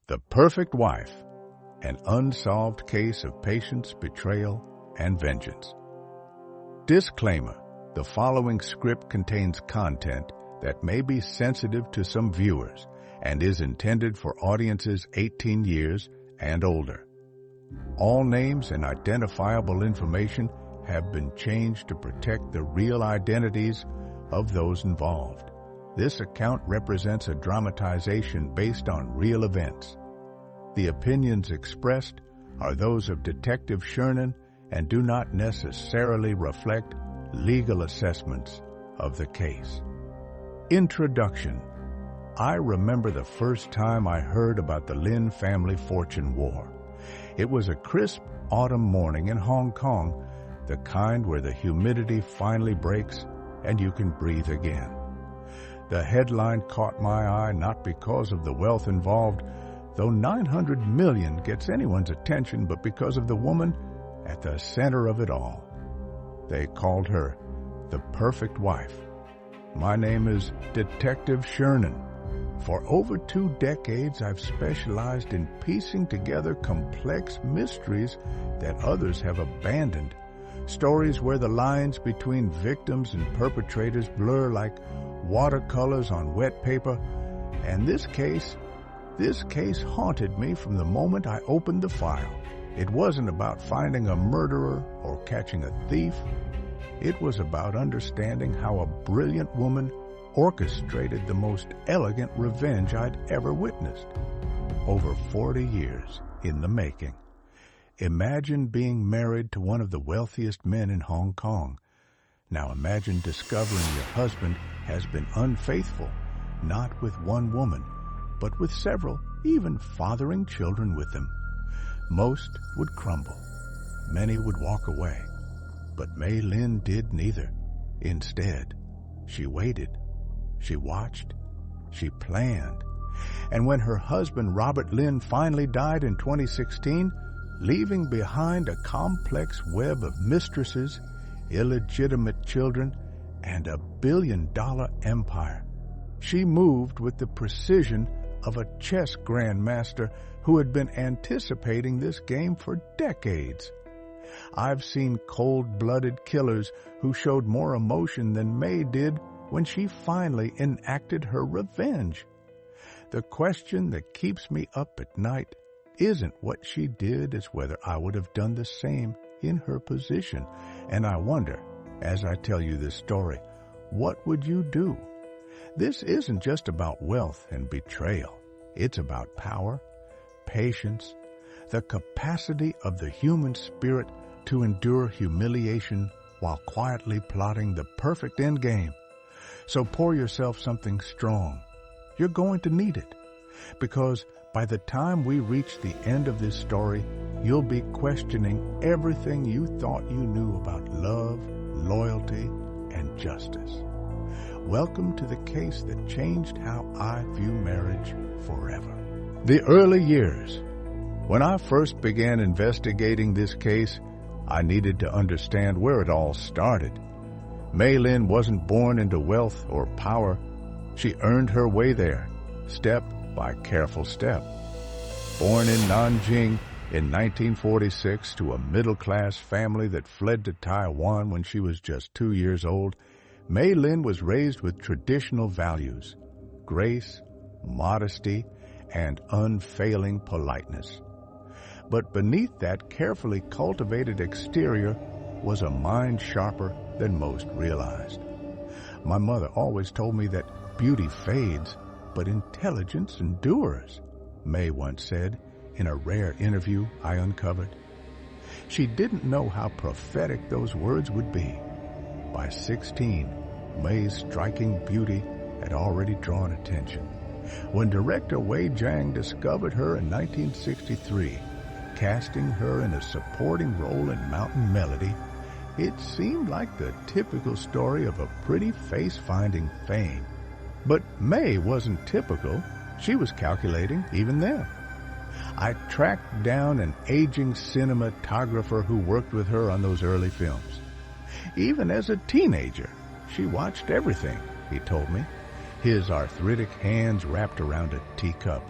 The Perfect Wife, an unsolved case of patience, betrayal, and vengeance. Disclaimer: the following script contains content that may be sensitive to some viewers and is intended for audiences 18 years and older. All names and identifiable information have been changed to protect the real identities of those involved. This account represents a dramatization based on real events. The opinions expressed are those of Detective Shernan and do not necessarily reflect legal assessments of the case. Introduction. I remember the first time I heard about the Lin family fortune war. It was a crisp autumn morning in Hong Kong, the kind where the humidity finally breaks and you can breathe again. The headline caught my eye not because of the wealth involved, though 900 million gets anyone's attention, but because of the woman at the center of it all. They called her the Perfect Wife. My name is Detective Shernan. For over 2 decades, I've specialized in piecing together complex mysteries that others have abandoned. Stories where the lines between victims and perpetrators blur like watercolors on wet paper. And this case haunted me from the moment I opened the file. It wasn't about finding a murderer or catching a thief. It was about understanding how a brilliant woman orchestrated the most elegant revenge I'd ever witnessed. Over 40 years in the making. Imagine being married to one of the wealthiest men in Hong Kong. Now imagine discovering your husband has been unfaithful, not with one woman, but with several, even fathering children with them. Most would crumble. Many would walk away. But Mei Lin did neither. Instead, she waited. She watched. She planned. And when her husband, Robert Lin, finally died in 2016, leaving behind a complex web of mistresses, illegitimate children, and a billion-dollar empire, she moved with the precision of a chess grandmaster who had been anticipating this game for decades. I've seen cold-blooded killers who showed more emotion than May did when she finally enacted her revenge. The question that keeps me up at night isn't what she did, it's whether I would have done the same in her position. And I wonder, as I tell you this story, what would you do? This isn't just about wealth and betrayal. It's about power, patience, the capacity of the human spirit to endure humiliation while quietly plotting the perfect endgame. So pour yourself something strong. You're going to need it, because by the time we reach the end of this story, you'll be questioning everything you thought you knew about love, loyalty, and justice. Welcome to the case that changed how I view marriage forever. The early years. When I first began investigating this case, I needed to understand where it all started. Mei Lin wasn't born into wealth or power. She earned her way there, step by careful step. Born in Nanjing in 1946 to a middle-class family that fled to Taiwan when she was just 2 years old, Mei Lin was raised with traditional values: grace, modesty, and unfailing politeness. But beneath that carefully cultivated exterior was a mind sharper than most realized. My mother always told me that beauty fades, but intelligence endures, May once said in a rare interview I uncovered. She didn't know how prophetic those words would be. By 16, May's striking beauty had already drawn attention. When director Wei Jiang discovered her in 1963, casting her in a supporting role in Mountain Melody, it seemed like the typical story of a pretty face finding fame. But May wasn't typical. She was calculating even then. I tracked down an aging cinematographer who worked with her on those early films. Even as a teenager, she watched everything, he told me, his arthritic hands wrapped around a teacup.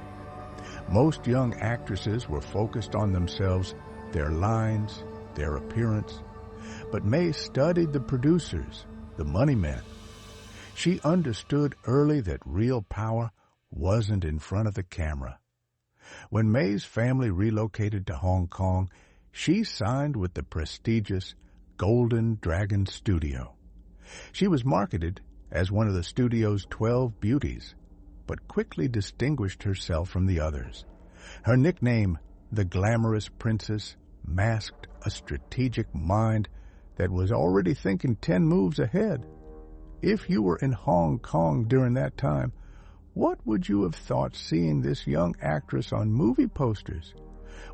Most young actresses were focused on themselves, their lines, their appearance. But May studied the producers, the money men. She understood early that real power wasn't in front of the camera. When May's family relocated to Hong Kong, she signed with the prestigious Golden Dragon Studio. She was marketed as one of the studio's 12 beauties, but quickly distinguished herself from the others. Her nickname, the Glamorous Princess, masked a strategic mind that was already thinking 10 moves ahead. If you were in Hong Kong during that time, what would you have thought seeing this young actress on movie posters?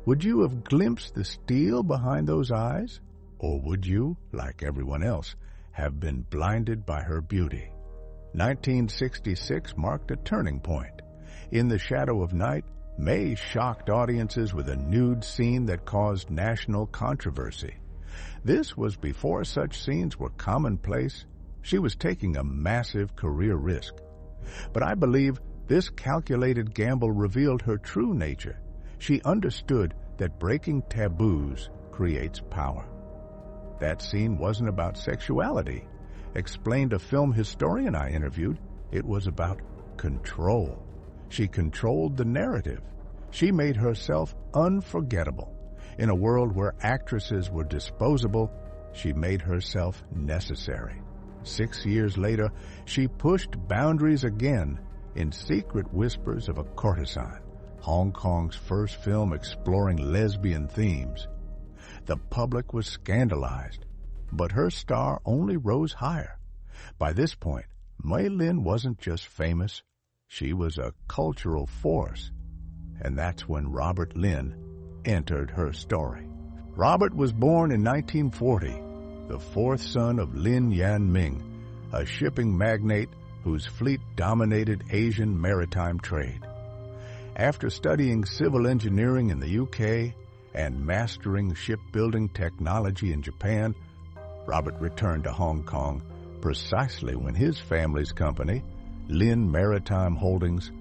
Would you have glimpsed the steel behind those eyes? Or would you, like everyone else, have been blinded by her beauty? 1966 marked a turning point. In the shadow of night, May shocked audiences with a nude scene that caused national controversy. This was before such scenes were commonplace. She was taking a massive career risk. But I believe this calculated gamble revealed her true nature. She understood that breaking taboos creates power. That scene wasn't about sexuality, explained a film historian I interviewed. It was about control. She controlled the narrative. She made herself unforgettable. In a world where actresses were disposable, she made herself necessary. 6 years later, she pushed boundaries again in Secret Whispers of a Courtesan, Hong Kong's first film exploring lesbian themes. The public was scandalized, but her star only rose higher. By this point, Mei Lin wasn't just famous, she was a cultural force. And that's when Robert Lin entered her story. Robert was born in 1940, the fourth son of Lin Yanming, a shipping magnate whose fleet dominated Asian maritime trade. After studying civil engineering in the UK and mastering shipbuilding technology in Japan, Robert returned to Hong Kong precisely when his family's company, Lin Maritime Holdings,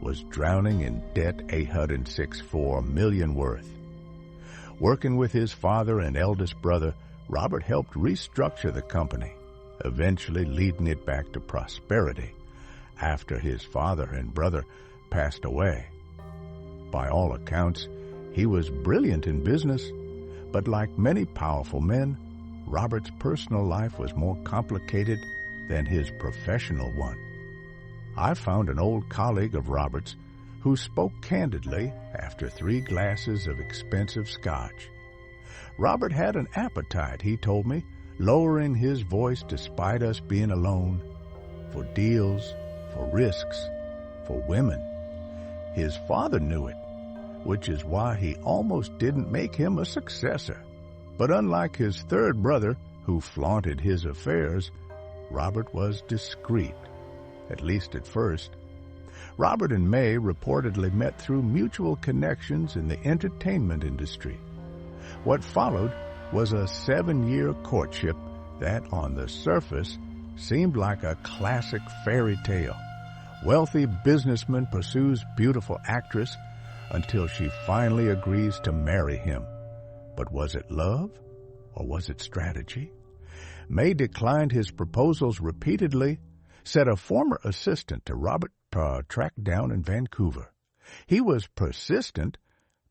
was drowning in debt $864 million worth. Working with his father and eldest brother, Robert helped restructure the company, eventually leading it back to prosperity after his father and brother passed away. By all accounts, he was brilliant in business, but like many powerful men, Robert's personal life was more complicated than his professional one. I found an old colleague of Robert's who spoke candidly after 3 glasses of expensive scotch. Robert had an appetite, he told me, lowering his voice despite us being alone, for deals, for risks, for women. His father knew it, which is why he almost didn't make him a successor. But unlike his third brother, who flaunted his affairs, Robert was discreet, at least at first. Robert and May reportedly met through mutual connections in the entertainment industry. What followed was a 7-year courtship that, on the surface, seemed like a classic fairy tale. Wealthy businessman pursues beautiful actress until she finally agrees to marry him. But was it love, or was it strategy? May declined his proposals repeatedly, said a former assistant to Robert tracked down in Vancouver. He was persistent,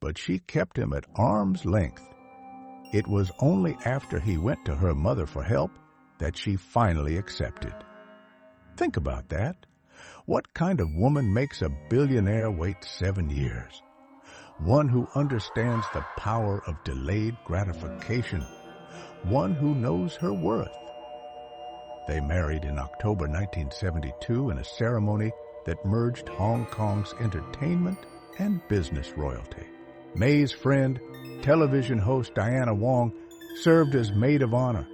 but she kept him at arm's length. It was only after he went to her mother for help that she finally accepted. Think about that. What kind of woman makes a billionaire wait 7 years? One who understands the power of delayed gratification. One who knows her worth. They married in October 1972 in a ceremony that merged Hong Kong's entertainment and business royalty. May's friend, television host Diana Wong, served as maid of honor.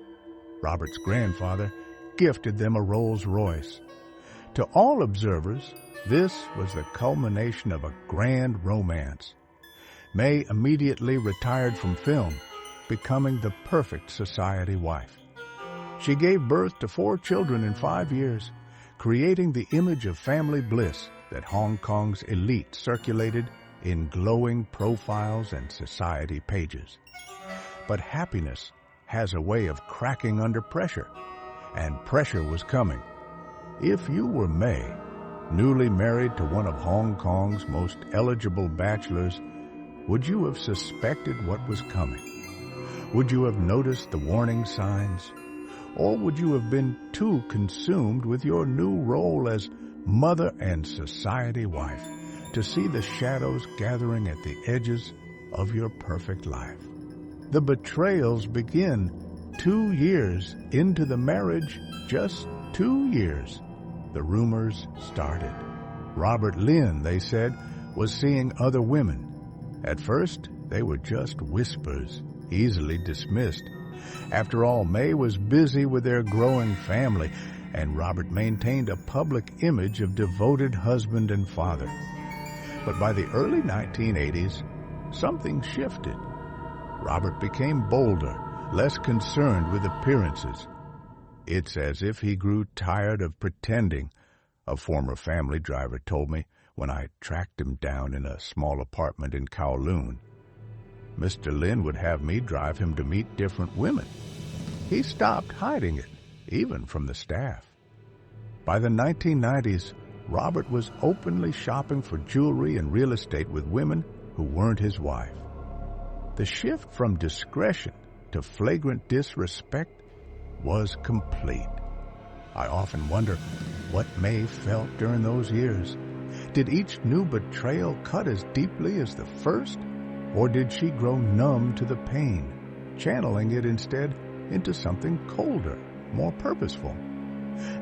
Robert's grandfather gifted them a Rolls-Royce. To all observers, this was the culmination of a grand romance. May immediately retired from film, becoming the perfect society wife. She gave birth to 4 children in 5 years, creating the image of family bliss that Hong Kong's elite circulated in glowing profiles and society pages. But happiness has a way of cracking under pressure, and pressure was coming. If you were May, newly married to one of Hong Kong's most eligible bachelors, would you have suspected what was coming? Would you have noticed the warning signs? Or would you have been too consumed with your new role as mother and society wife to see the shadows gathering at the edges of your perfect life? The betrayals begin 2 years into the marriage, just 2 years. The rumors started. Robert Lin, they said, was seeing other women. At first, they were just whispers, easily dismissed. After all, May was busy with their growing family, and Robert maintained a public image of devoted husband and father. But by the early 1980s, something shifted. Robert became bolder, less concerned with appearances. It's as if he grew tired of pretending, a former family driver told me when I tracked him down in a small apartment in Kowloon. Mr. Lin would have me drive him to meet different women. He stopped hiding it, even from the staff. By the 1990s, Robert was openly shopping for jewelry and real estate with women who weren't his wife. The shift from discretion to flagrant disrespect was complete. I often wonder what May felt during those years. Did each new betrayal cut as deeply as the first? Or did she grow numb to the pain, channeling it instead into something colder, more purposeful?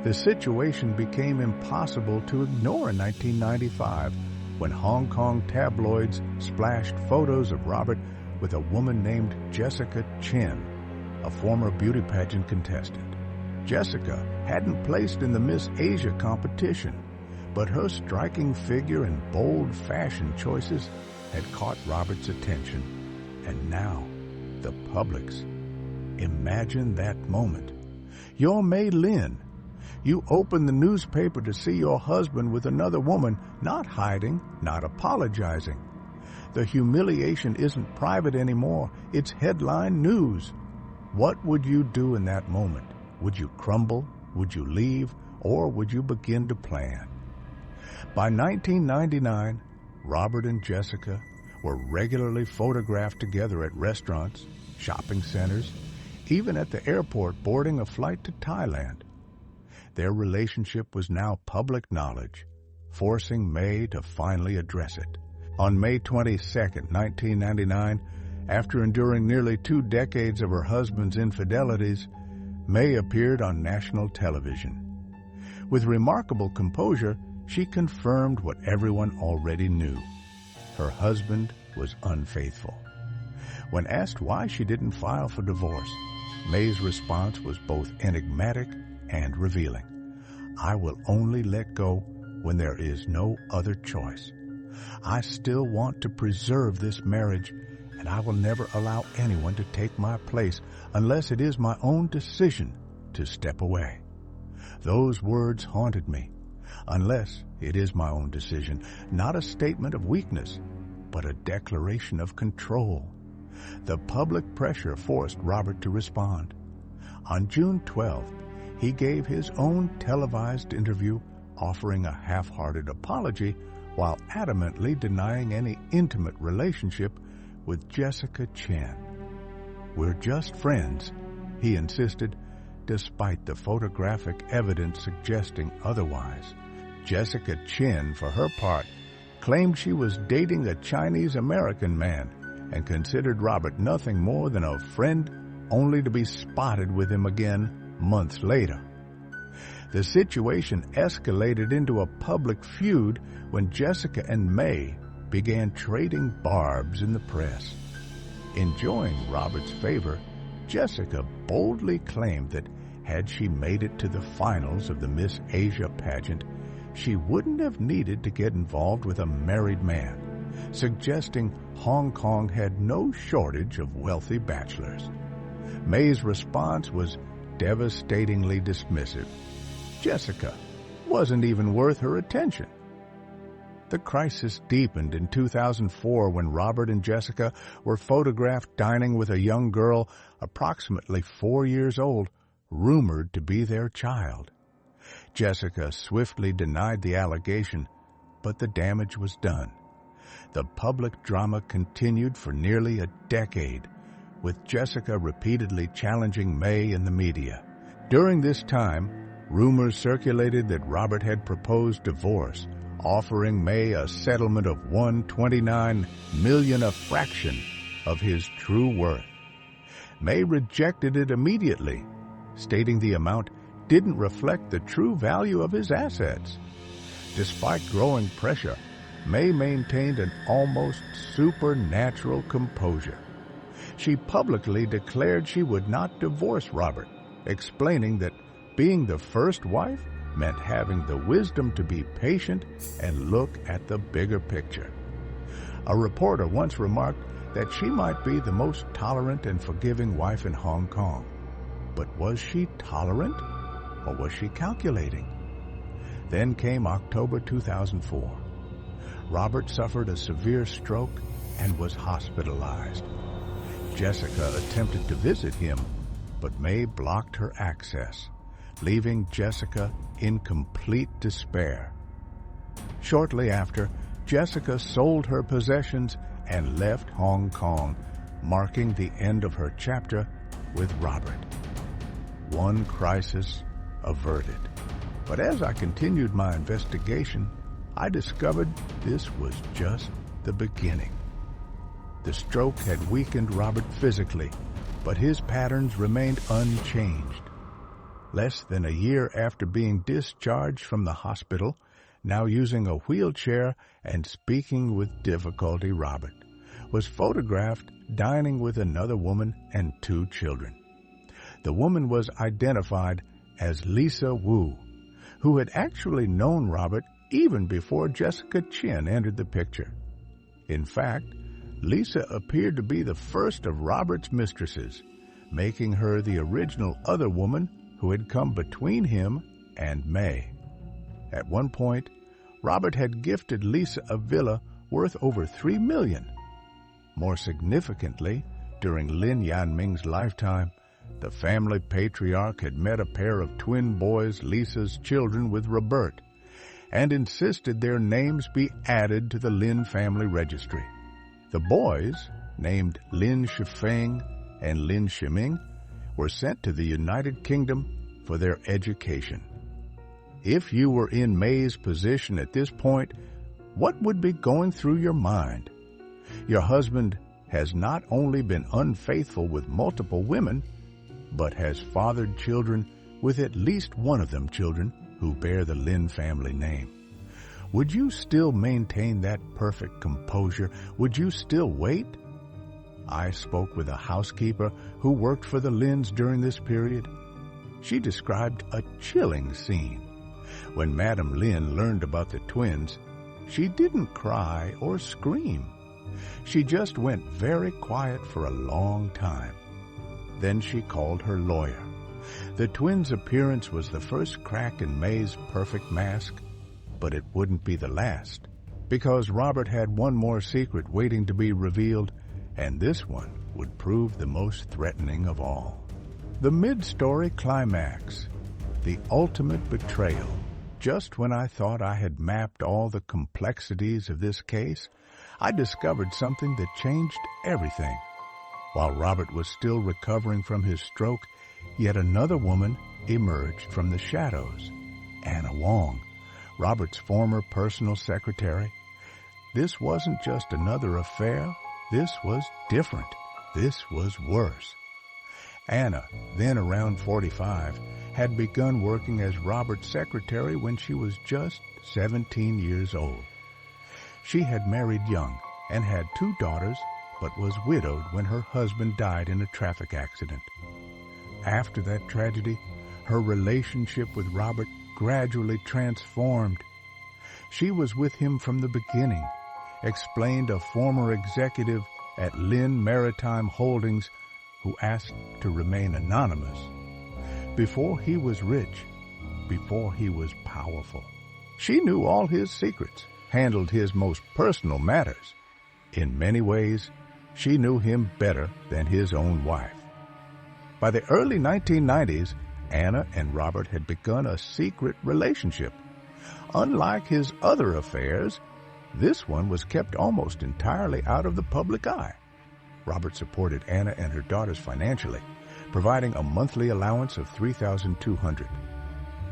The situation became impossible to ignore in 1995 when Hong Kong tabloids splashed photos of Robert with a woman named Jessica Chen, a former beauty pageant contestant. Jessica hadn't placed in the Miss Asia competition, but her striking figure and bold fashion choices had caught Robert's attention, and now the public's. Imagine that moment. You're May Lin. You open the newspaper to see your husband with another woman, not hiding, not apologizing. The humiliation isn't private anymore. It's headline news. What would you do in that moment? Would you crumble? Would you leave? Or would you begin to plan? By 1999, Robert and Jessica were regularly photographed together at restaurants, shopping centers, even at the airport boarding a flight to Thailand. Their relationship was now public knowledge, forcing May to finally address it. On May 22, 1999, after enduring nearly 2 decades of her husband's infidelities, May appeared on national television. With remarkable composure, she confirmed what everyone already knew. Her husband was unfaithful. When asked why she didn't file for divorce, May's response was both enigmatic and revealing. I will only let go when there is no other choice. I still want to preserve this marriage, and I will never allow anyone to take my place unless it is my own decision to step away. Those words haunted me. Unless it is my own decision, not a statement of weakness, but a declaration of control. The public pressure forced Robert to respond. On June 12th, he gave his own televised interview offering a half-hearted apology while adamantly denying any intimate relationship with Jessica Chen. We're just friends, he insisted, despite the photographic evidence suggesting otherwise. Jessica Chen, for her part, claimed she was dating a Chinese-American man and considered Robert nothing more than a friend, only to be spotted with him again months later. The situation escalated into a public feud when Jessica and May began trading barbs in the press. Enjoying Robert's favor, Jessica boldly claimed that had she made it to the finals of the Miss Asia pageant, she wouldn't have needed to get involved with a married man, suggesting Hong Kong had no shortage of wealthy bachelors. May's response was devastatingly dismissive. Jessica wasn't even worth her attention. The crisis deepened in 2004 when Robert and Jessica were photographed dining with a young girl approximately 4 years old, rumored to be their child. Jessica swiftly denied the allegation, but the damage was done. The public drama continued for nearly a decade, with Jessica repeatedly challenging May in the media. During this time, rumors circulated that Robert had proposed divorce, offering May a settlement of $129 million, a fraction of his true worth. May rejected it immediately, stating the amount didn't reflect the true value of his assets. Despite growing pressure, May maintained an almost supernatural composure. She publicly declared she would not divorce Robert, explaining that being the first wife meant having the wisdom to be patient and look at the bigger picture. A reporter once remarked that she might be the most tolerant and forgiving wife in Hong Kong. But was she tolerant, or was she calculating? Then came October 2004. Robert suffered a severe stroke and was hospitalized. Jessica attempted to visit him, but May blocked her access, leaving Jessica in complete despair. Shortly after, Jessica sold her possessions and left Hong Kong, marking the end of her chapter with Robert. One crisis averted. But as I continued my investigation, I discovered this was just the beginning. The stroke had weakened Robert physically, but his patterns remained unchanged. Less than a year after being discharged from the hospital, now using a wheelchair and speaking with difficulty, Robert was photographed dining with another woman and 2 children. The woman was identified as Lisa Wu, who had actually known Robert even before Jessica Chin entered the picture. In fact, Lisa appeared to be the first of Robert's mistresses, making her the original other woman who had come between him and May. At one point, Robert had gifted Lisa a villa worth over $3 million. More significantly, during Lin Yanming's lifetime, the family patriarch had met a pair of twin boys, Lisa's children, with Robert, and insisted their names be added to the Lin family registry. The boys, named Lin Shifeng and Lin Shiming, were sent to the United Kingdom for their education. If you were in May's position at this point, what would be going through your mind? Your husband has not only been unfaithful with multiple women, but has fathered children with at least one of them children who bear the Lin family name. Would you still maintain that perfect composure? Would you still wait? I spoke with a housekeeper who worked for the Lins during this period. She described a chilling scene. When Madame Lin learned about the twins, she didn't cry or scream. She just went very quiet for a long time. Then she called her lawyer. The twins' appearance was the first crack in May's perfect mask, but it wouldn't be the last, because Robert had one more secret waiting to be revealed, and this one would prove the most threatening of all. The mid-story climax, the ultimate betrayal. Just when I thought I had mapped all the complexities of this case, I discovered something that changed everything. While Robert was still recovering from his stroke, yet another woman emerged from the shadows. Anna Wong, Robert's former personal secretary. This wasn't just another affair. This was different. This was worse. Anna, then around 45, had begun working as Robert's secretary when she was just 17 years old. She had married young and had 2 daughters, but was widowed when her husband died in a traffic accident. After that tragedy, her relationship with Robert gradually transformed. She was with him from the beginning, explained a former executive at Lin Maritime Holdings who asked to remain anonymous. Before he was rich, before he was powerful, she knew all his secrets, handled his most personal matters. In many ways, she knew him better than his own wife. By the early 1990s, Anna and Robert had begun a secret relationship. Unlike his other affairs, this one was kept almost entirely out of the public eye. Robert supported Anna and her daughters financially, providing a monthly allowance of $3,200.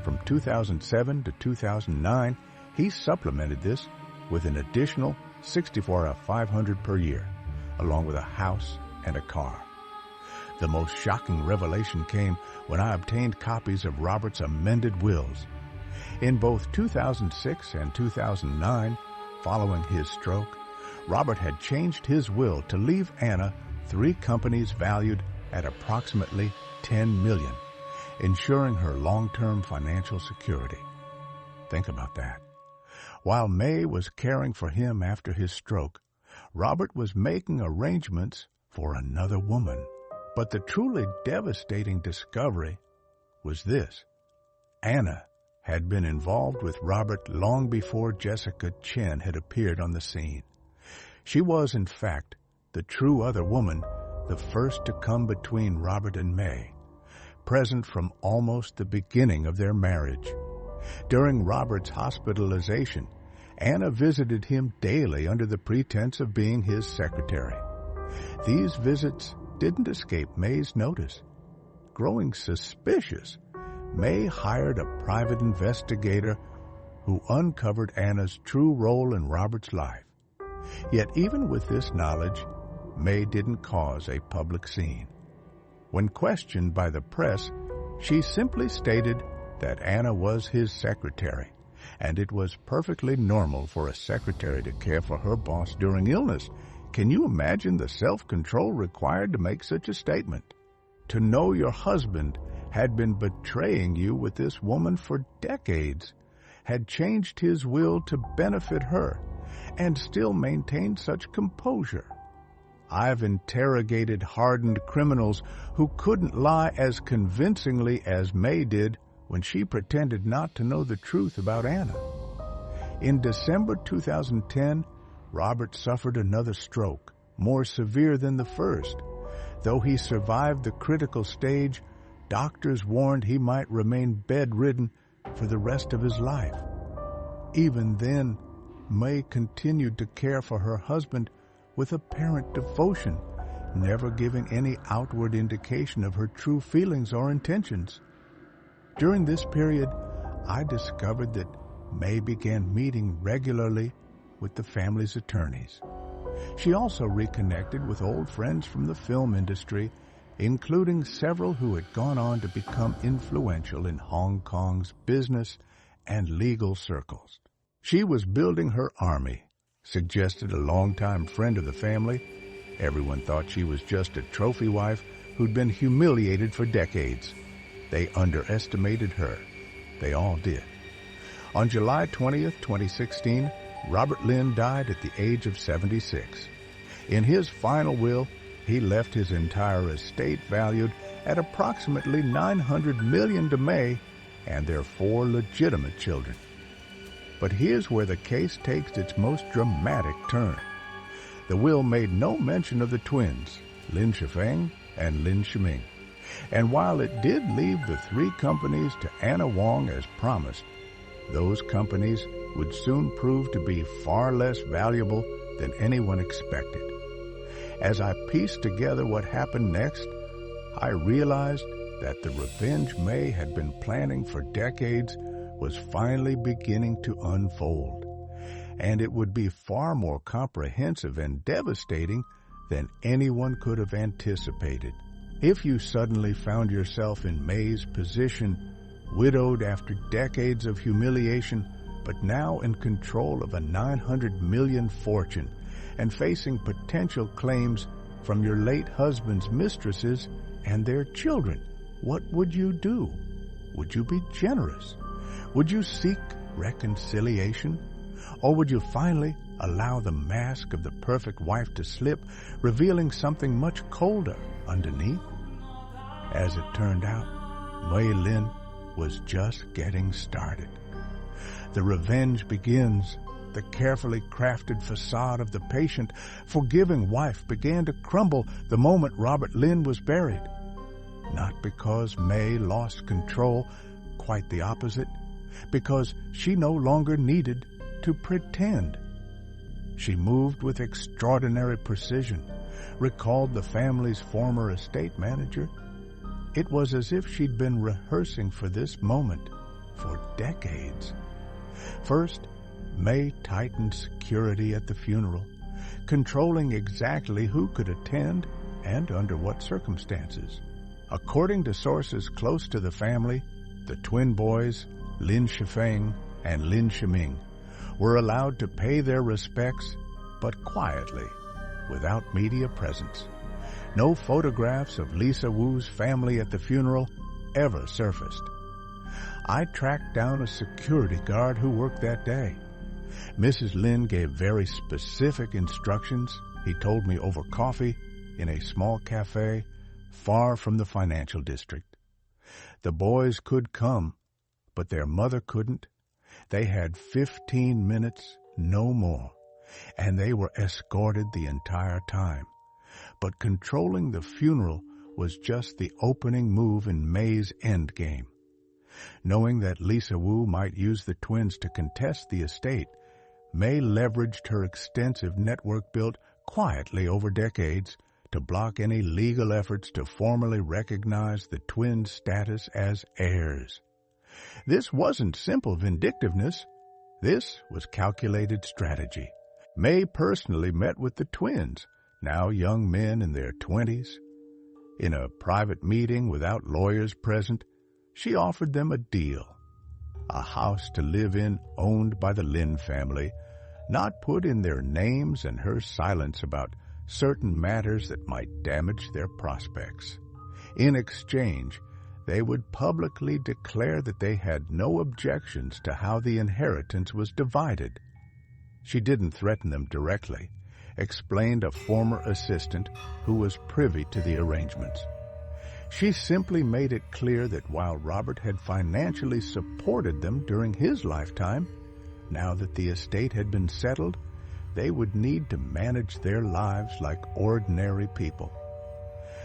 From 2007 to 2009, he supplemented this with an additional $64,500 per year, along with a house and a car. The most shocking revelation came when I obtained copies of Robert's amended wills. In both 2006 and 2009, following his stroke, Robert had changed his will to leave Anna 3 companies valued at approximately $10 million, ensuring her long-term financial security. Think about that. While May was caring for him after his stroke, Robert was making arrangements for another woman. But the truly devastating discovery was this. Anna had been involved with Robert long before Jessica Chen had appeared on the scene. She was, in fact, the true other woman, the first to come between Robert and May, present from almost the beginning of their marriage. During Robert's hospitalization, Anna visited him daily under the pretense of being his secretary. These visits didn't escape May's notice. Growing suspicious, May hired a private investigator who uncovered Anna's true role in Robert's life. Yet even with this knowledge, May didn't cause a public scene. When questioned by the press, she simply stated that Anna was his secretary, and it was perfectly normal for a secretary to care for her boss during illness. Can you imagine the self-control required to make such a statement? To know your husband had been betraying you with this woman for decades, had changed his will to benefit her, and still maintained such composure. I've interrogated hardened criminals who couldn't lie as convincingly as May did when she pretended not to know the truth about Anna. In December 2010, Robert suffered another stroke, more severe than the first. Though he survived the critical stage, doctors warned he might remain bedridden for the rest of his life. Even then, May continued to care for her husband with apparent devotion, never giving any outward indication of her true feelings or intentions. During this period, I discovered that May began meeting regularly with the family's attorneys. She also reconnected with old friends from the film industry, including several who had gone on to become influential in Hong Kong's business and legal circles. She was building her army, suggested a longtime friend of the family. Everyone thought she was just a trophy wife who'd been humiliated for decades. They underestimated her. They all did. On July 20th, 2016, Robert Lin died at the age of 76. In his final will, he left his entire estate valued at approximately $900 million to May and their 4 legitimate children. But here's where the case takes its most dramatic turn. The will made no mention of the twins, Lin Shifeng and Lin Shiming. And while it did leave the 3 companies to Anna Wong as promised, those companies would soon prove to be far less valuable than anyone expected. As I pieced together what happened next, I realized that the revenge May had been planning for decades was finally beginning to unfold, and it would be far more comprehensive and devastating than anyone could have anticipated. If you suddenly found yourself in May's position, widowed after decades of humiliation, but now in control of a $900 million fortune and facing potential claims from your late husband's mistresses and their children, what would you do? Would you be generous? Would you seek reconciliation? Or would you finally allow the mask of the perfect wife to slip, revealing something much colder underneath? As it turned out, Mei Lin was just getting started. The revenge begins. the carefully crafted facade of the patient, forgiving wife began to crumble the moment Robert Lynn was buried. Not because May lost control, quite the opposite, because she no longer needed to pretend. She moved with extraordinary precision, recalled the family's former estate manager. It was as if she'd been rehearsing for this moment for decades. First, May tightened security at the funeral, controlling exactly who could attend and under what circumstances. According to sources close to the family, the twin boys, Lin Shifeng and Lin Shiming, were allowed to pay their respects, but quietly, without media presence. No photographs of Lisa Wu's family at the funeral ever surfaced. I tracked down a security guard who worked that day. Mrs. Lin gave very specific instructions, he told me over coffee, in a small cafe far from the financial district. The boys could come, but their mother couldn't. They had 15 minutes, no more, and they were escorted the entire time. But controlling the funeral was just the opening move in May's endgame. Knowing that Lisa Wu might use the twins to contest the estate, May leveraged her extensive network built quietly over decades to block any legal efforts to formally recognize the twins' status as heirs. This wasn't simple vindictiveness. This was calculated strategy. May personally met with the twins, now young men in their 20s. In a private meeting without lawyers present, she offered them a deal. A house to live in owned by the Lin family, not put in their names, and her silence about certain matters that might damage their prospects. In exchange, they would publicly declare that they had no objections to how the inheritance was divided. She didn't threaten them directly, explained a former assistant who was privy to the arrangements. She simply made it clear that while Robert had financially supported them during his lifetime, now that the estate had been settled, they would need to manage their lives like ordinary people.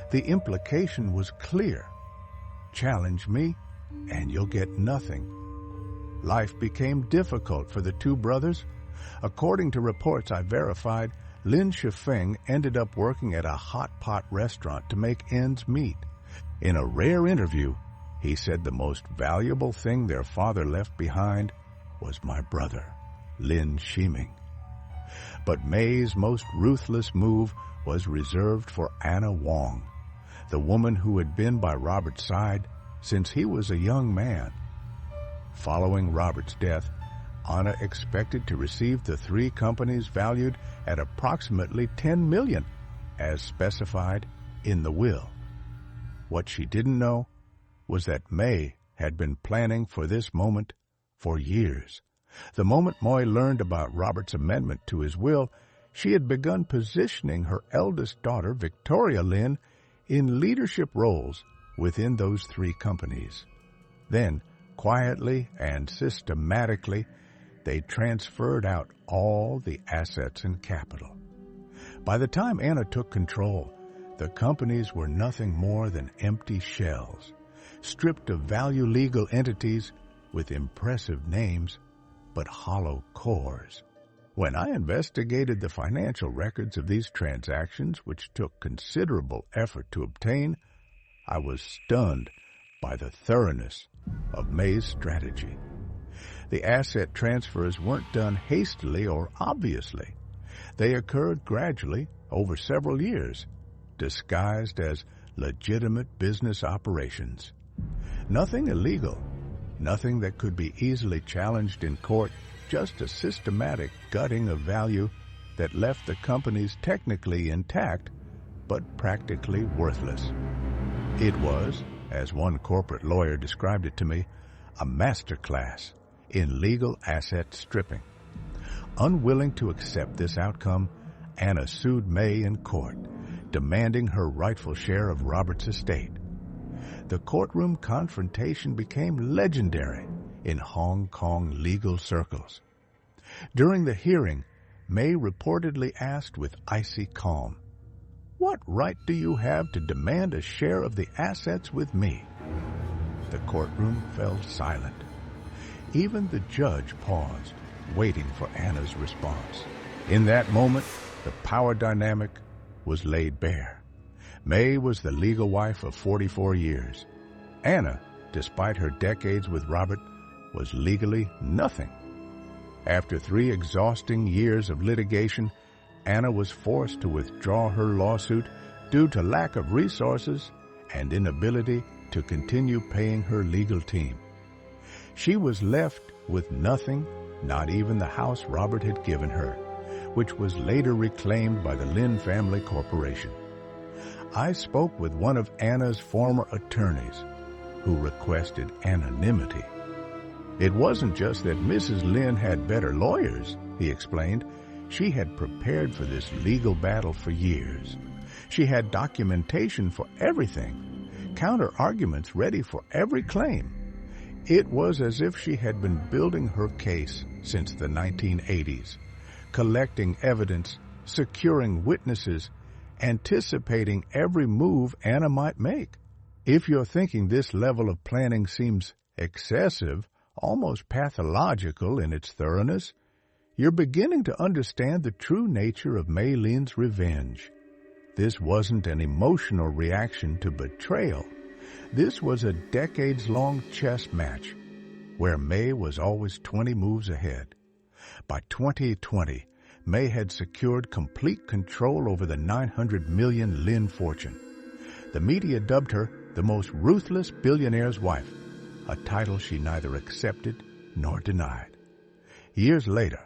The implication was clear. Challenge me, and you'll get nothing. Life became difficult for the two brothers. According to reports I verified, Lin Shifeng ended up working at a hot pot restaurant to make ends meet. In a rare interview, he said the most valuable thing their father left behind was my brother, Lin Shiming. But May's most ruthless move was reserved for Anna Wong, the woman who had been by Robert's side since he was a young man. Following Robert's death, Anna expected to receive the three companies valued at approximately $10 million, as specified in the will. What she didn't know was that May had been planning for this moment for years. The moment Moy learned about Robert's amendment to his will, she had begun positioning her eldest daughter, Victoria Lin, in leadership roles within those three companies. Then, quietly and systematically, they transferred out all the assets and capital. By the time Anna took control, the companies were nothing more than empty shells, stripped of value legal entities with impressive names, but hollow cores. When I investigated the financial records of these transactions, which took considerable effort to obtain, I was stunned by the thoroughness of May's strategy. The asset transfers weren't done hastily or obviously. They occurred gradually over several years, disguised as legitimate business operations. Nothing illegal, nothing that could be easily challenged in court, just a systematic gutting of value that left the companies technically intact, but practically worthless. It was, as one corporate lawyer described it to me, a masterclass in legal asset stripping. Unwilling to accept this outcome, Anna sued May in court, demanding her rightful share of Robert's estate. The courtroom confrontation became legendary in Hong Kong legal circles. During the hearing, May reportedly asked with icy calm, "What right do you have to demand a share of the assets with me?" The courtroom fell silent. Even the judge paused, waiting for Anna's response. In that moment, the power dynamic was laid bare. May was the legal wife of 44 years. Anna, despite her decades with Robert, was legally nothing. After 3 exhausting years of litigation, Anna was forced to withdraw her lawsuit due to lack of resources and inability to continue paying her legal team. She was left with nothing, not even the house Robert had given her, which was later reclaimed by the Lynn Family Corporation. I spoke with one of Anna's former attorneys, who requested anonymity. It wasn't just that Mrs. Lynn had better lawyers, he explained. She had prepared for this legal battle for years. She had documentation for everything, counter-arguments ready for every claim. It was as if she had been building her case since the 1980s, collecting evidence, securing witnesses, anticipating every move Anna might make. If you're thinking this level of planning seems excessive, almost pathological in its thoroughness, you're beginning to understand the true nature of May Lynn's revenge. This wasn't an emotional reaction to betrayal. This was a decades-long chess match where May was always 20 moves ahead. By 2020, May had secured complete control over the $900 million Lynn fortune. The media dubbed her the most ruthless billionaire's wife, a title she neither accepted nor denied. Years later,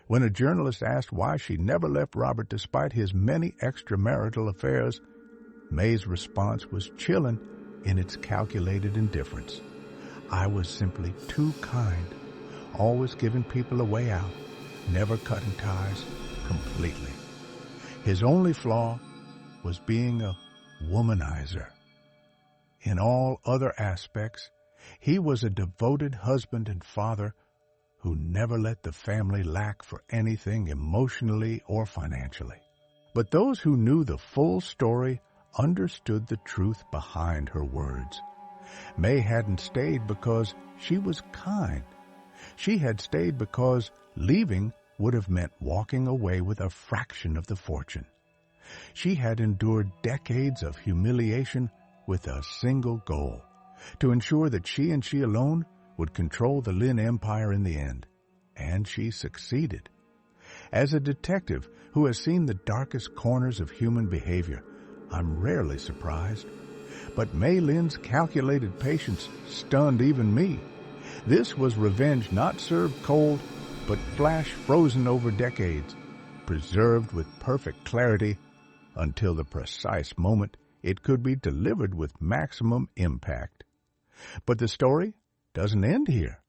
when a journalist asked why she never left Robert despite his many extramarital affairs, May's response was chilling in its calculated indifference. "I was simply too kind, always giving people a way out, never cutting ties completely. His only flaw was being a womanizer. In all other aspects, he was a devoted husband and father who never let the family lack for anything emotionally or financially." But those who knew the full story understood the truth behind her words. May hadn't stayed because she was kind. She had stayed because leaving would have meant walking away with a fraction of the fortune. She had endured decades of humiliation with a single goal: to ensure that she and she alone would control the Lynn Empire in the end. And she succeeded. As a detective who has seen the darkest corners of human behavior, I'm rarely surprised. But May Lynn's calculated patience stunned even me. This was revenge not served cold, but flash frozen over decades, preserved with perfect clarity until the precise moment it could be delivered with maximum impact. But the story doesn't end here,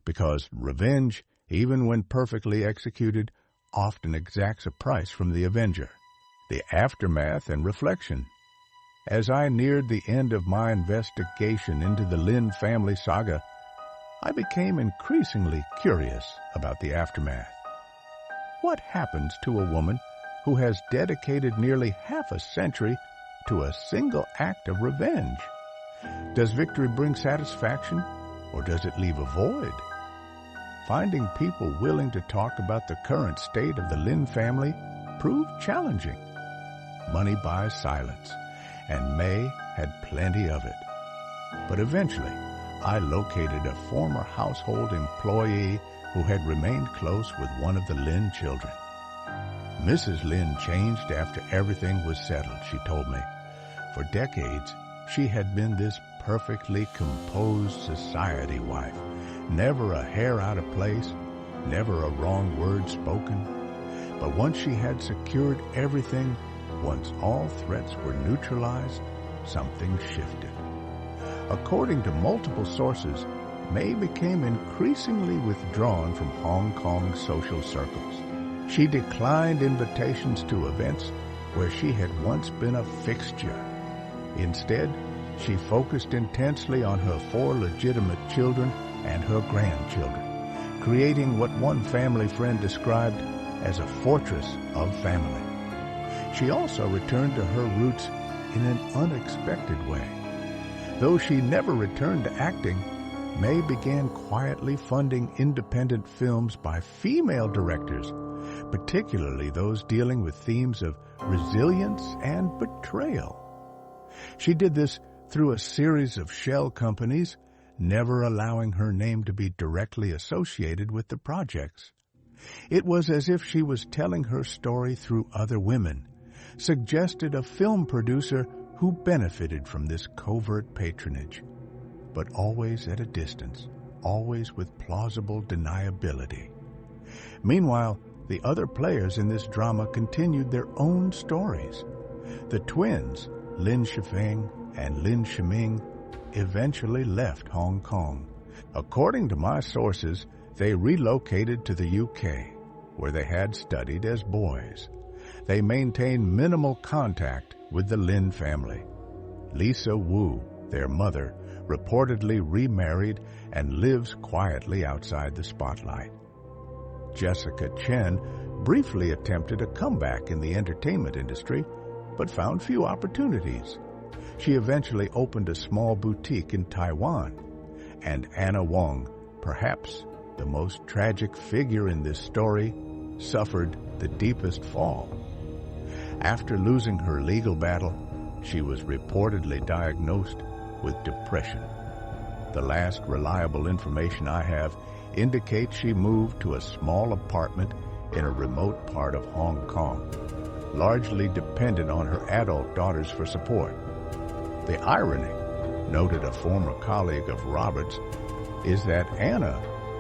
because revenge, even when perfectly executed, often exacts a price from the avenger. The aftermath and reflection. As I neared the end of my investigation into the Lynn family saga, I became increasingly curious about the aftermath. What happens to a woman who has dedicated nearly half a century to a single act of revenge? Does victory bring satisfaction, or does it leave a void? Finding people willing to talk about the current state of the Lynn family proved challenging. Money buys silence, and May had plenty of it. But eventually, I located a former household employee who had remained close with one of the Lynn children. Mrs. Lynn changed after everything was settled, she told me. For decades, she had been this perfectly composed society wife, never a hair out of place, never a wrong word spoken. But once she had secured everything, once all threats were neutralized, something shifted. According to multiple sources, May became increasingly withdrawn from Hong Kong's social circles. She declined invitations to events where she had once been a fixture. Instead, she focused intensely on her 4 legitimate children and her grandchildren, creating what one family friend described as a fortress of family. She also returned to her roots in an unexpected way. Though she never returned to acting, May began quietly funding independent films by female directors, particularly those dealing with themes of resilience and betrayal. She did this through a series of shell companies, never allowing her name to be directly associated with the projects. It was as if she was telling her story through other women, suggested a film producer who benefited from this covert patronage, but always at a distance, always with plausible deniability. Meanwhile, the other players in this drama continued their own stories. The twins, Lin Shifeng and Lin Shiming, eventually left Hong Kong. According to my sources, they relocated to the UK, where they had studied as boys. They maintained minimal contact with the Lin family. Lisa Wu, their mother, reportedly remarried and lives quietly outside the spotlight. Jessica Chen briefly attempted a comeback in the entertainment industry, but found few opportunities. She eventually opened a small boutique in Taiwan. And Anna Wong, perhaps the most tragic figure in this story, suffered the deepest fall. After losing her legal battle, she was reportedly diagnosed with depression. The last reliable information I have indicates she moved to a small apartment in a remote part of Hong Kong, largely dependent on her adult daughters for support. The irony, noted a former colleague of Robert's, is that Anna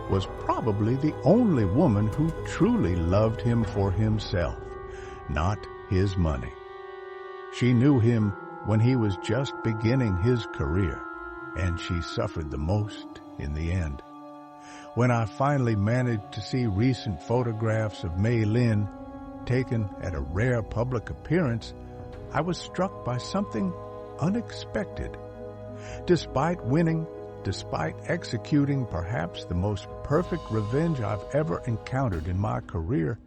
was probably the only woman who truly loved him for himself, not his money. She knew him when he was just beginning his career, and she suffered the most in the end. When I finally managed to see recent photographs of Mei Lin, taken at a rare public appearance, I was struck by something unexpected. Despite winning, despite executing perhaps the most perfect revenge I've ever encountered in my career,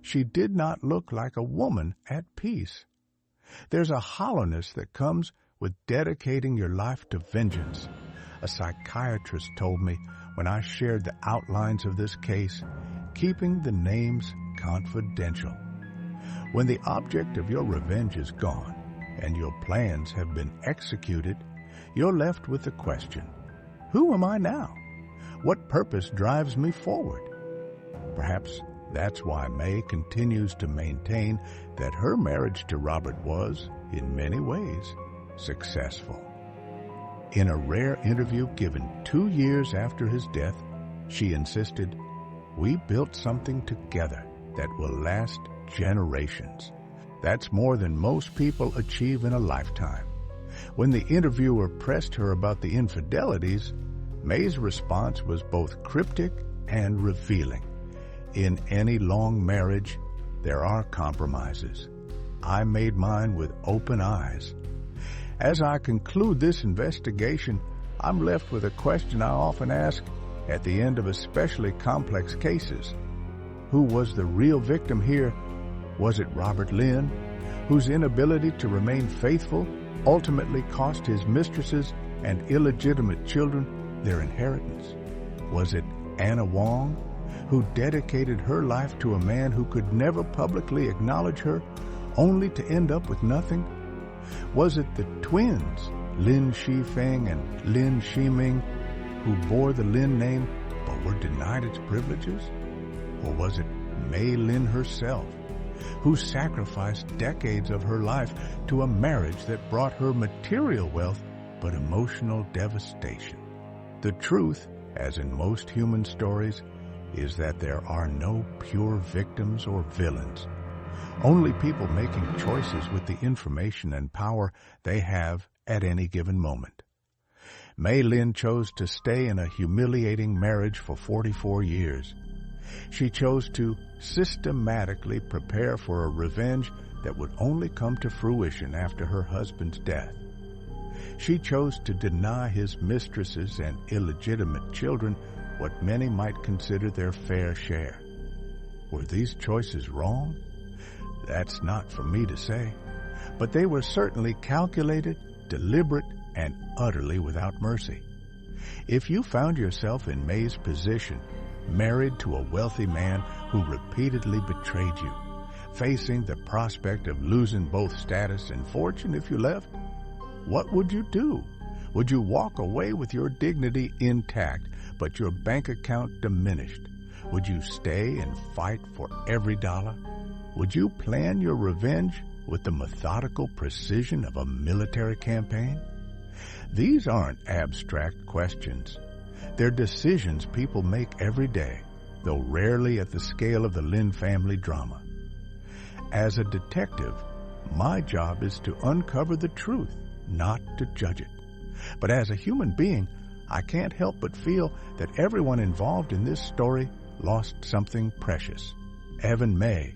she did not look like a woman at peace. There's a hollowness that comes with dedicating your life to vengeance. A psychiatrist told me when I shared the outlines of this case, keeping the names confidential. When the object of your revenge is gone and your plans have been executed, you're left with the question, who am I now? What purpose drives me forward? Perhaps that's why May continues to maintain that her marriage to Robert was, in many ways, successful. In a rare interview given 2 years after his death, she insisted, "We built something together that will last generations." That's more than most people achieve in a lifetime. When the interviewer pressed her about the infidelities, May's response was both cryptic and revealing. In any long marriage, there are compromises. I made mine with open eyes. As I conclude this investigation, I'm left with a question I often ask at the end of especially complex cases. Who was the real victim here? Was it Robert Lin, whose inability to remain faithful ultimately cost his mistresses and illegitimate children their inheritance? Was it Anna Wong, who dedicated her life to a man who could never publicly acknowledge her, only to end up with nothing? Was it the twins, Lin Shifeng and Lin Shiming, who bore the Lin name but were denied its privileges? Or was it Mei Lin herself, who sacrificed decades of her life to a marriage that brought her material wealth but emotional devastation? The truth, as in most human stories, is that there are no pure victims or villains. Only people making choices with the information and power they have at any given moment. Mei Lin chose to stay in a humiliating marriage for 44 years. She chose to systematically prepare for a revenge that would only come to fruition after her husband's death. She chose to deny his mistresses and illegitimate children what many might consider their fair share. Were these choices wrong? That's not for me to say, but they were certainly calculated, deliberate, and utterly without mercy. If you found yourself in May's position, married to a wealthy man who repeatedly betrayed you, facing the prospect of losing both status and fortune if you left, what would you do? Would you walk away with your dignity intact, but your bank account diminished? Would you stay and fight for every dollar? Would you plan your revenge with the methodical precision of a military campaign? These aren't abstract questions. They're decisions people make every day, though rarely at the scale of the Lynn family drama. As a detective, my job is to uncover the truth, not to judge it. But as a human being, I can't help but feel that everyone involved in this story lost something precious. Even May,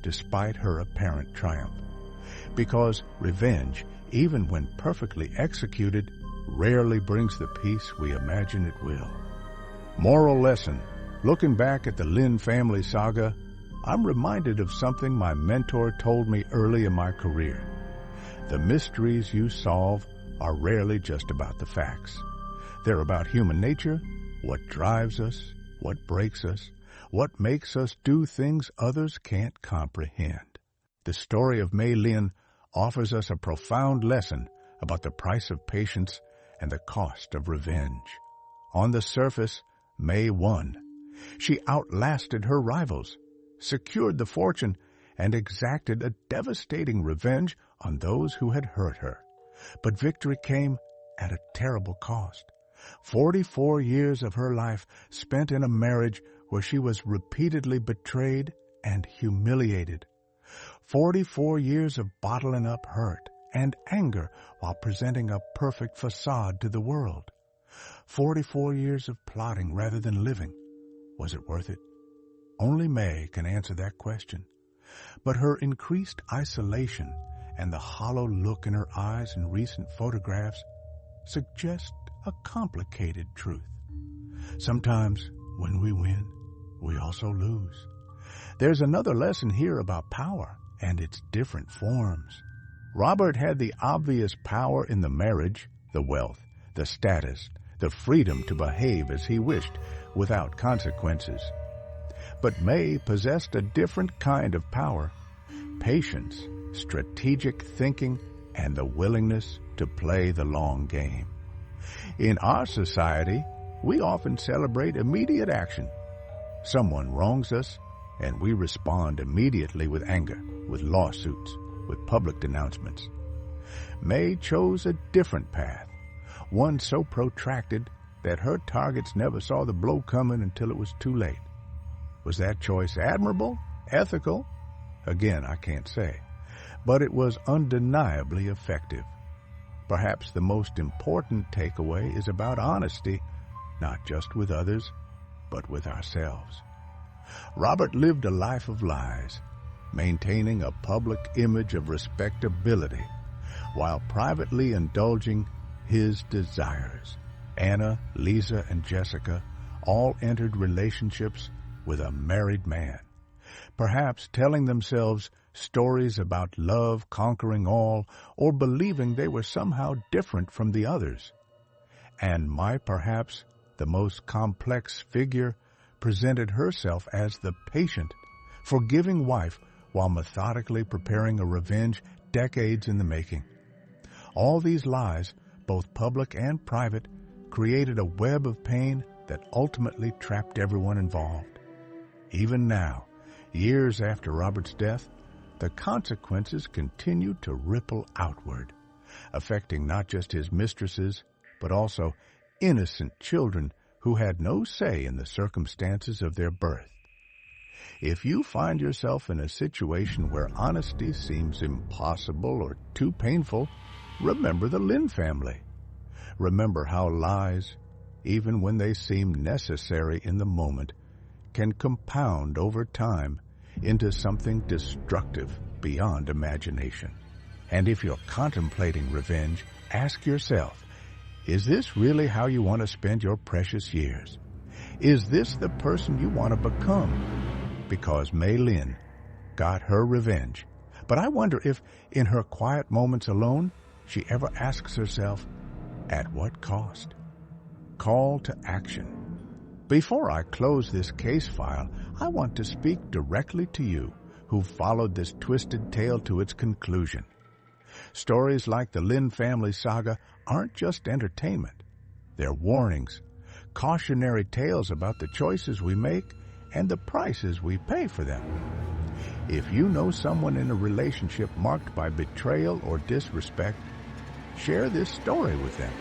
despite her apparent triumph. Because revenge, even when perfectly executed, rarely brings the peace we imagine it will. Moral lesson: looking back at the Lynn family saga, I'm reminded of something my mentor told me early in my career. The mysteries you solve are rarely just about the facts. They're about human nature, what drives us, what breaks us, what makes us do things others can't comprehend. The story of May Lynn offers us a profound lesson about the price of patience and the cost of revenge. On the surface, May won. She outlasted her rivals, secured the fortune, and exacted a devastating revenge on those who had hurt her. But victory came at a terrible cost. 44 years of her life spent in a marriage where she was repeatedly betrayed and humiliated. 44 years of bottling up hurt and anger while presenting a perfect facade to the world. 44 years of plotting rather than living. Was it worth it? Only May can answer that question. But her increased isolation and the hollow look in her eyes in recent photographs suggest a complicated truth. Sometimes when we win, we also lose. There's another lesson here about power and its different forms. Robert had the obvious power in the marriage, the wealth, the status, the freedom to behave as he wished without consequences. But May possessed a different kind of power: patience, strategic thinking, and the willingness to play the long game. In our society, we often celebrate immediate action. Someone wrongs us, and we respond immediately with anger, with lawsuits, with public denouncements. May chose a different path, one so protracted that her targets never saw the blow coming until it was too late. Was that choice admirable, ethical? Again, I can't say. But it was undeniably effective. Perhaps the most important takeaway is about honesty, not just with others, but with ourselves. Robert lived a life of lies, maintaining a public image of respectability, while privately indulging his desires. Anna, Lisa, and Jessica all entered relationships with a married man, perhaps telling themselves stories about love conquering all, or believing they were somehow different from the others. And perhaps the most complex figure presented herself as the patient, forgiving wife while methodically preparing a revenge decades in the making. All these lies, both public and private, created a web of pain that ultimately trapped everyone involved. Even now, years after Robert's death, the consequences continue to ripple outward, affecting not just his mistresses, but also innocent children who had no say in the circumstances of their birth. If you find yourself in a situation where honesty seems impossible or too painful, remember the Lynn family. Remember how lies, even when they seem necessary in the moment, can compound over time into something destructive beyond imagination. And if you're contemplating revenge, ask yourself, is this really how you want to spend your precious years? Is this the person you want to become? Because May Lynn got her revenge. But I wonder if, in her quiet moments alone, she ever asks herself, at what cost? Call to action. Before I close this case file, I want to speak directly to you who followed this twisted tale to its conclusion. Stories like the Lynn family saga aren't just entertainment. They're warnings, cautionary tales about the choices we make and the prices we pay for them. If you know someone in a relationship marked by betrayal or disrespect, share this story with them.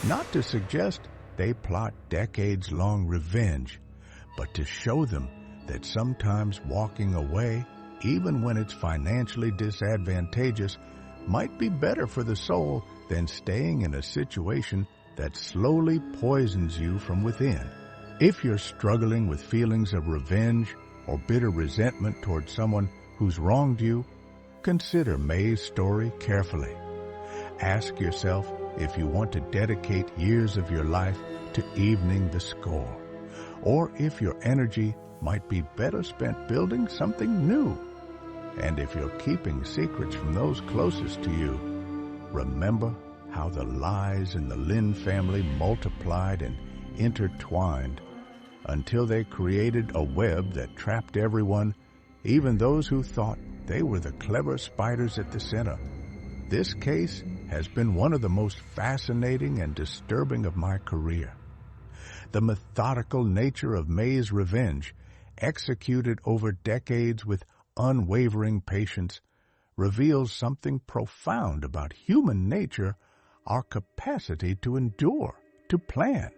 Not to suggest they plot decades-long revenge, but to show them that sometimes walking away, even when it's financially disadvantageous, might be better for the soul than staying in a situation that slowly poisons you from within. If you're struggling with feelings of revenge or bitter resentment toward someone who's wronged you, consider May's story carefully. Ask yourself if you want to dedicate years of your life to evening the score, or if your energy might be better spent building something new. And if you're keeping secrets from those closest to you, remember how the lies in the Lynn family multiplied and intertwined until they created a web that trapped everyone, even those who thought they were the clever spiders at the center. This case has been one of the most fascinating and disturbing of my career. The methodical nature of May's revenge, executed over decades with unwavering patience, reveals something profound about human nature, our capacity to endure, to plan,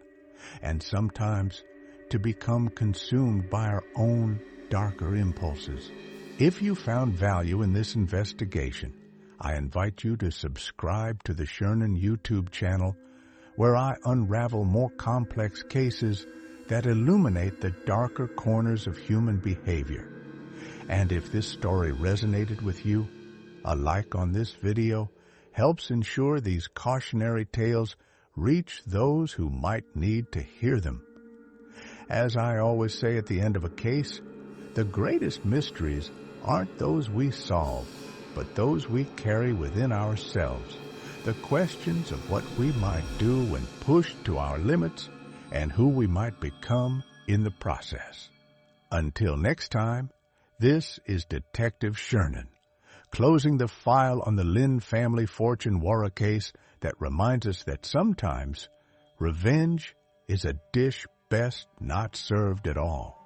and sometimes to become consumed by our own darker impulses. If you found value in this investigation, I invite you to subscribe to the Shernan YouTube channel, where I unravel more complex cases that illuminate the darker corners of human behavior. And if this story resonated with you, a like on this video helps ensure these cautionary tales reach those who might need to hear them. As I always say at the end of a case, the greatest mysteries aren't those we solve, but those we carry within ourselves, the questions of what we might do when pushed to our limits and who we might become in the process. Until next time, this is Detective Shernan, closing the file on the Lynn family fortune Warra case that reminds us that sometimes revenge is a dish best not served at all.